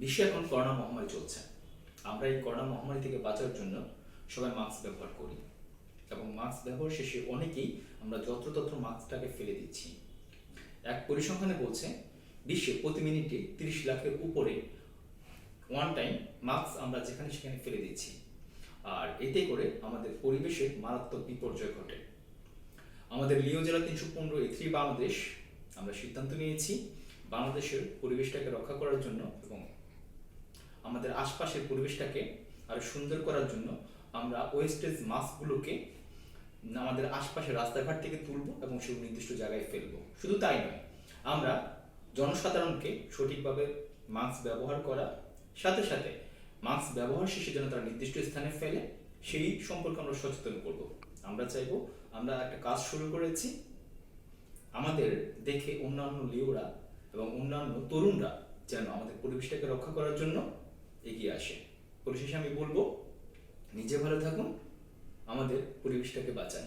বিশ্বে এখন করোনা মহামারী চলছে। আমরা এই করোনা মহামারী থেকে বাঁচার জন্য সবাই মাস্ক ব্যবহার করি এবং মাস্ক ব্যবহার শেষে অনেকেই আমরা যত্রতত্র মাস্কটাকে ফেলে দিচ্ছি। এক পরিসংখ্যানে বলছে বিশ্বে প্রতি মিনিটে 30 লাখের উপরে ওয়ান টাইম মাস্ক আমরা যেখানে সেখানে ফেলে দিচ্ছি, আর এতে করে আমাদের পরিবেশের মারাত্মক বিপর্যয় ঘটে। আমাদের লিও জেলা 315 বাংলাদেশ আমরা সিদ্ধান্ত নিয়েছি বাংলাদেশের পরিবেশটাকে রক্ষা করার জন্য এবং আমাদের আশপাশের পরিবেশটাকে আরো সুন্দর করার জন্য আমরা ওয়েস্টেজ মাস্কগুলোকে আমাদের আশপাশের রাস্তাঘাট থেকে তুলব এবং সেগুলো নির্দিষ্ট জায়গায় ফেলবো। শুধু তাই নয়, আমরা জনসাধারণকে সঠিকভাবে মাস্ক ব্যবহার করা সাথে সাথে মাস্ক ব্যবহার শেষে যেন তারা নির্দিষ্ট স্থানে ফেলে সেই সম্পর্কে আমরা সচেতন করব। আমরা চাইবো, আমরা একটা কাজ শুরু করেছি, আমাদের দেখে অন্যান্য লিওরা এবং অন্যান্য তরুণরা যেন আমাদের পরিবেশটাকে রক্ষা করার জন্য এগিয়ে আসে। পরিশেষে আমি বলবো, নিজে ভালো থাকুন, আমাদের পরিবেশটাকে বাঁচান।